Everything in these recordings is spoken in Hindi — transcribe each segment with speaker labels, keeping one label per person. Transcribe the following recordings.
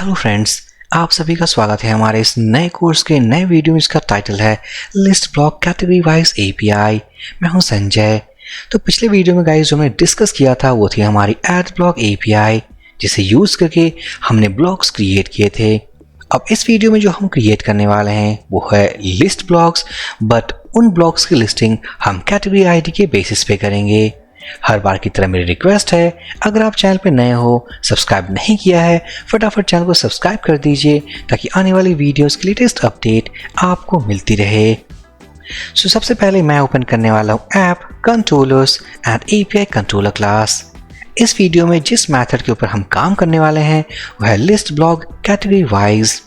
Speaker 1: हेलो फ्रेंड्स, आप सभी का स्वागत है हमारे इस नए कोर्स के नए वीडियो में। इसका टाइटल है list block category wise API. मैं हूं संजय। तो पिछले वीडियो में गाइस जो हमने डिस्कस किया था वो थी हमारी एड ब्लॉक एपीआई, जिसे यूज़ करके हमने ब्लॉक्स क्रिएट किए थे। अब इस वीडियो में जो हम क्रिएट करने वाले हैं वो है लिस्ट ब्लॉक्स, बट उन ब्लॉक्स की लिस्टिंग हम कैटेगरी आईडी के बेसिस पे करेंगे। हर बार की तरह मेरी रिक्वेस्ट है, अगर आप चैनल पे नए हो, सब्सक्राइब नहीं किया है, फटाफट चैनल को सब्सक्राइब कर दीजिए ताकि आने वाली वीडियोस की लेटेस्ट अपडेट आपको मिलती रहे। सबसे पहले मैं ओपन करने वाला हूँ app controllers and API controller class. इस वीडियो में जिस मेथड के ऊपर हम काम करने वाले हैं वह है लिस्ट ब्लॉक कैटेगरी वाइज।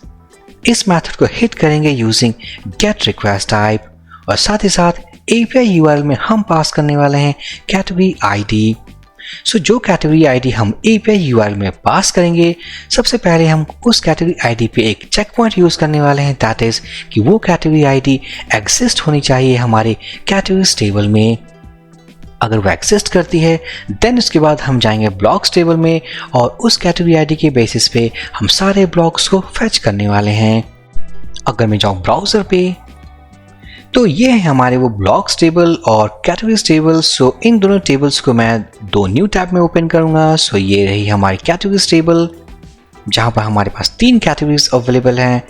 Speaker 1: इस मेथड को हिट करेंगे यूजिंग गेट रिक्वेस्ट टाइप, और साथ ही साथ API URL में हम पास करने वाले हैं कैटेगरी आईडी। जो कैटेगरी आईडी हम API URL में पास करेंगे, सबसे पहले हम उस कैटेगरी आईडी पे एक चेक पॉइंट यूज करने वाले हैं, दैट इज कि वो कैटेगरी आईडी एग्जिस्ट होनी चाहिए हमारे कैटेगरीज टेबल में। अगर वो एग्जिस्ट करती है देन उसके बाद हम जाएंगे ब्लॉक्स टेबल में और उस कैटेगरी आईडी के बेसिस पे हम सारे ब्लॉक्स को फेच करने वाले हैं। अगर मैं जाऊँ ब्राउजर पे तो ये है हमारे वो ब्लॉक्स टेबल और कैटेगरीज टेबल। इन दोनों टेबल्स को मैं दो न्यू टैब में ओपन करूंगा। ये रही हमारी कैटेगरीज टेबल जहां पर हमारे पास 3 कैटेगरीज अवेलेबल हैं,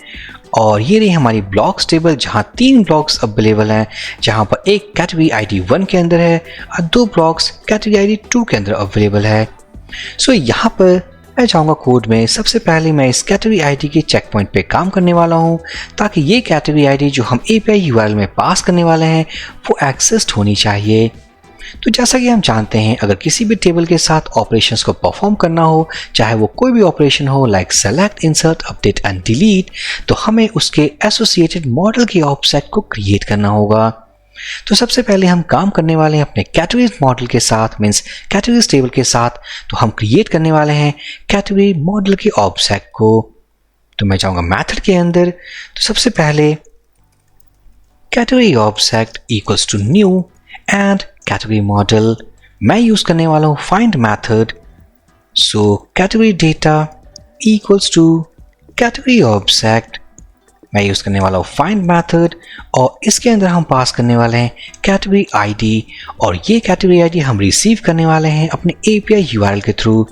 Speaker 1: और ये रही हमारी ब्लॉक्स टेबल जहां 3 ब्लॉक्स अवेलेबल हैं, जहां पर एक कैटेगरी आईडी 1 के अंदर है और 2 ब्लॉक्स कैटेगरी आईडी 2 के अंदर अवेलेबल है। यहाँ पर मैं जाऊँगा कोड में। सबसे पहले मैं इस कैटेगरी आईडी के चेक पॉइंट पे काम करने वाला हूँ ताकि ये कैटेगरी आईडी जो हम API URL में पास करने वाले हैं वो एक्सेस होनी चाहिए। तो जैसा कि हम जानते हैं, अगर किसी भी टेबल के साथ ऑपरेशंस को परफॉर्म करना हो, चाहे वो कोई भी ऑपरेशन हो like select, insert, update and delete, तो हमें उसके एसोसिएटेड मॉडल के ऑब्जेक्ट को क्रिएट करना होगा। तो सबसे पहले हम काम करने वाले हैं अपने कैटेगरीज मॉडल के साथ, मींस कैटेगरीज टेबल के साथ। तो हम क्रिएट करने वाले हैं कैटेगरी मॉडल के ऑब्जेक्ट को। तो मैं जाऊंगा मेथड के अंदर। तो सबसे पहले category object equals to new and category model. मैं यूज करने वाला हूं find method. Category data equals to category object. मैं यूज करने वाला हूँ फाइंड मेथड, और इसके अंदर हम पास करने वाले हैं कैटेगरी आईडी, और ये कैटेगरी आईडी हम रिसीव करने वाले हैं अपने API URL के थ्रू।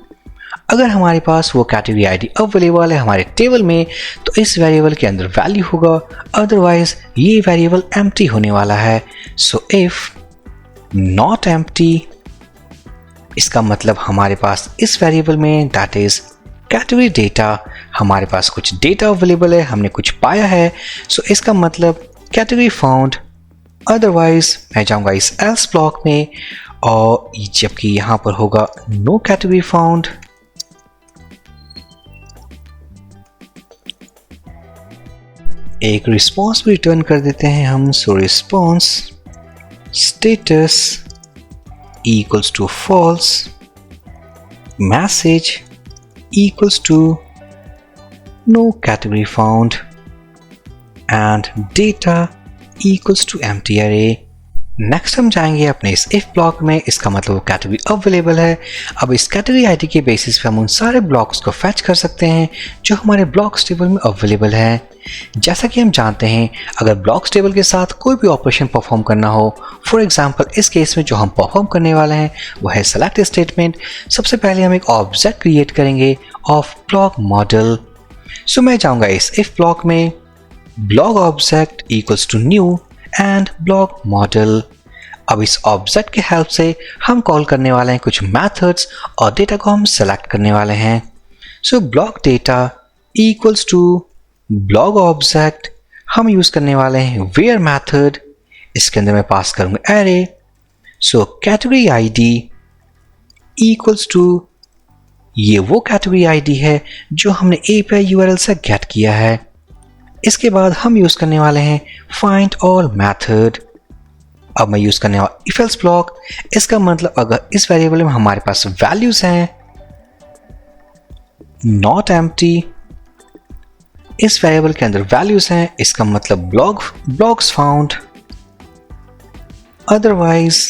Speaker 1: अगर हमारे पास वो कैटेगरी आईडी अवेलेबल है हमारे टेबल में तो इस वेरिएबल के अंदर वैल्यू होगा, अदरवाइज ये वेरिएबल एम्प्टी होने वाला है। इफ नॉट एम्प्टी, इसका मतलब हमारे पास इस वेरिएबल में दैट इज कैटेगरी डेटा, हमारे पास कुछ डेटा अवेलेबल है, हमने कुछ पाया है। इसका मतलब कैटेगरी फाउंड, अदरवाइज मैं जाऊंगा इस एल्स ब्लॉक में, और जबकि यहां पर होगा नो कैटेगरी फाउंड। एक रिस्पॉन्स भी रिटर्न कर देते हैं हम। Response status equals to false, message equals to no category found, and data equals to empty array. Next हम जाएंगे अपने इस इफ ब्लॉक में। इसका मतलब वो कैटेगरी अवेलेबल है। अब इस कैटेगरी आईडी के बेसिस पे हम उन सारे ब्लॉक्स को फेच कर सकते हैं जो हमारे ब्लॉक्स टेबल में अवेलेबल है। जैसा कि हम जानते हैं, अगर ब्लॉक्स टेबल के साथ कोई भी ऑपरेशन परफॉर्म करना हो, फॉर एग्जांपल इस केस में जो हम परफॉर्म करने वाले हैं वो है सेलेक्ट स्टेटमेंट। सबसे पहले हम एक ऑब्जेक्ट क्रिएट करेंगे ऑफ ब्लॉक मॉडल। मैं जाऊंगा इस इफ ब्लॉक में, block object equals to new and block model. अब इस ऑब्जेक्ट के हेल्प से हम कॉल करने वाले हैं कुछ मेथड्स, और डेटा को हम सेलेक्ट करने वाले हैं। Block data equals to block object, हम यूज करने वाले हैं वेयर मेथड। इसके अंदर मैं पास करूंगा array. Category ID equals to, ये वो कैटेगरी आईडी है जो हमने API URL से गेट किया है। इसके बाद हम यूज करने वाले हैं फाइंड ऑल मेथड। अब मैं यूज करने वाला इफ एल्स ब्लॉक। इसका मतलब अगर इस वेरिएबल में हमारे पास वैल्यूज हैं, नॉट एम्प्टी, इस वेरिएबल के अंदर वैल्यूज हैं, इसका मतलब blocks found, otherwise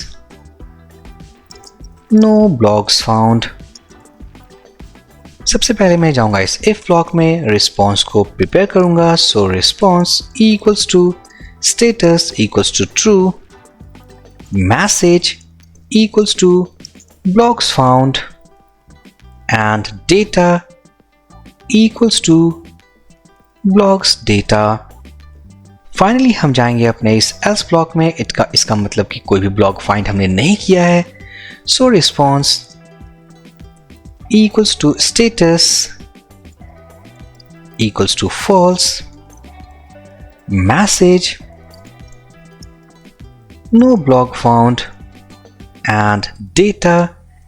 Speaker 1: no blocks found. सबसे पहले मैं जाऊंगा इस इफ ब्लॉक में, रिस्पॉन्स को प्रिपेयर करूंगा। So response equals to status equals to true, message equals to blocks found and data equals to blocks data। Finally हम जाएंगे अपने इस else ब्लॉक में। इसका मतलब कि कोई भी ब्लॉक फाइंड हमने नहीं किया है। सो response equals to status equals to false, message no block found and data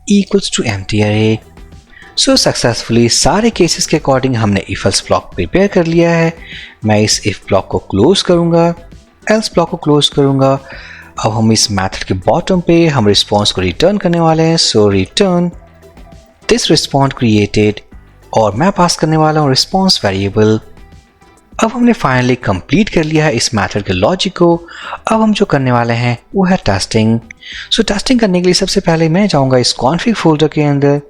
Speaker 1: equals to empty array। So successfully सारे केसेस के अकॉर्डिंग हमने if else ब्लॉक प्रिपेयर कर लिया है। मैं इस if ब्लॉक को क्लोज करूंगा, else ब्लॉक को क्लोज करूंगा। अब हम इस मेथड के बॉटम पे हम रिस्पॉन्स को रिटर्न करने वाले हैं। सो रिटर्न दिस रिस्पॉन्स क्रिएटेड और मैं पास करने वाला हूँ रिस्पॉन्स वेरिएबल। अब हमने फाइनली कंप्लीट कर लिया है इस मेथड के लॉजिक को। अब हम जो करने वाले हैं वो है टेस्टिंग। सो टेस्टिंग करने के लिए सबसे पहले मैं जाऊंगा इस कॉन्फ़िग फोल्डर के अंदर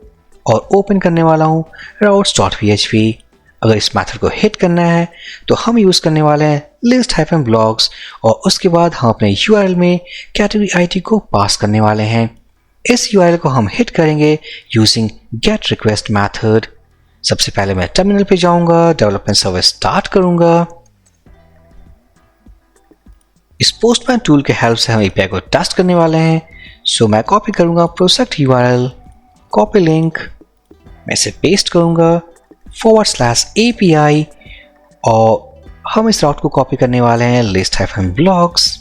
Speaker 1: और ओपन करने वाला हूँ routes.php। अगर इस मेथड को हिट करना है तो हम यूज़ करने वाले हैं list-blocks और उसके बाद हम अपने URL में कैटेगरी ID को पास करने वाले हैं। इस URL को हम हिट करेंगे यूजिंग गेट रिक्वेस्ट मेथड। सबसे पहले मैं टर्मिनल पे जाऊंगा, डेवलपमेंट सर्विस स्टार्ट करूंगा। इस पोस्टमैन टूल के हेल्प से हम एपीआई को टेस्ट करने वाले हैं। सो मैं कॉपी करूंगा प्रोजेक्ट URL, कॉपी लिंक, मैं इसे पेस्ट करूंगा /API और हम इस राउट को कॉपी करने वाले हैं list-blocks।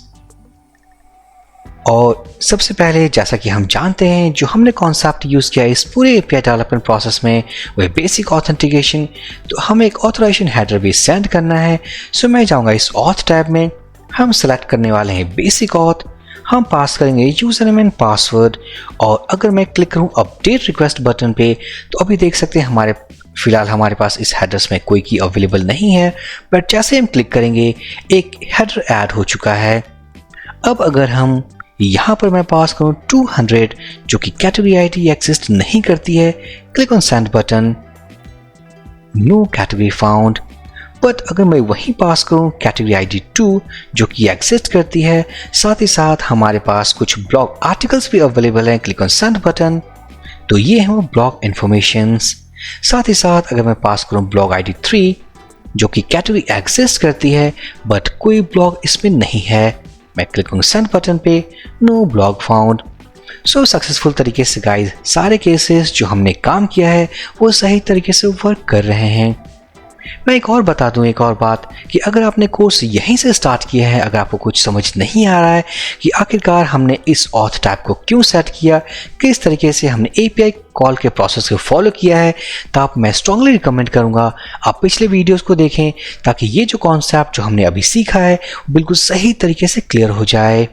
Speaker 1: और सबसे पहले जैसा कि हम जानते हैं जो हमने कॉन्सेप्ट यूज़ किया इस पूरे एपीआई डेवलपमेंट प्रोसेस में वह बेसिक ऑथेंटिकेशन, तो हमें एक ऑथराइजेशन हेडर भी सेंड करना है। सो मैं जाऊंगा इस ऑथ टैब में, हम सेलेक्ट करने वाले हैं बेसिक ऑथ, हम पास करेंगे यूजर नेम एंड पासवर्ड। और अगर मैं क्लिक करूं अपडेट रिक्वेस्ट बटन पे तो अभी देख सकते हैं फिलहाल हमारे पास इस हेडर्स में कोई की अवेलेबल नहीं है, बट जैसे हम क्लिक करेंगे एक हेडर ऐड हो चुका है। अब अगर हम यहाँ पर मैं पास करूँ 200 जो कि कैटेगरी आईडी एग्जिस्ट नहीं करती है, click on send button, no category found. But अगर मैं वहीं पास करूँ कैटेगरी आईडी 2 जो कि एग्जिस्ट करती है, साथ ही साथ हमारे पास कुछ ब्लॉग आर्टिकल्स भी अवेलेबल हैं, क्लिक ऑन सेंड बटन। तो ये हैं वो ब्लॉग इन्फॉर्मेशंस। साथ ही साथ अगर मैं पास करूँ ब्लॉग आईडी 3 जो कि कैटेगरी एग्जिस्ट करती है बट कोई ब्लॉग इसमें नहीं है, मैं क्लिक करूँगा सेंड बटन पे, no blog found. So successful तरीके से गाइस सारे केसेस जो हमने काम किया है वो सही तरीके से वर्क कर रहे हैं। मैं एक और बता दूं एक और बात कि अगर आपने कोर्स यहीं से स्टार्ट किया है, अगर आपको कुछ समझ नहीं आ रहा है कि आखिरकार हमने इस ऑथ टैब को क्यों सेट किया, किस तरीके से हमने एपीआई कॉल के प्रोसेस को फॉलो किया है, तो आप मैं स्ट्रांगली रिकमेंड करूंगा आप पिछले वीडियोस को देखें ताकि ये जो कॉन्सेप्ट जो हमने अभी सीखा है बिल्कुल सही तरीके से क्लियर हो जाए।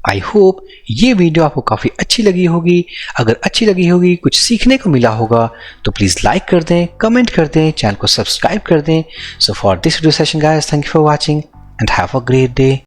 Speaker 1: आई होप ये वीडियो आपको काफ़ी अच्छी लगी होगी। अगर अच्छी लगी होगी, कुछ सीखने को मिला होगा तो प्लीज़ लाइक कर दें, कमेंट कर दें, चैनल को सब्सक्राइब कर दें। So for this video session guys, thank you for watching and have a great day.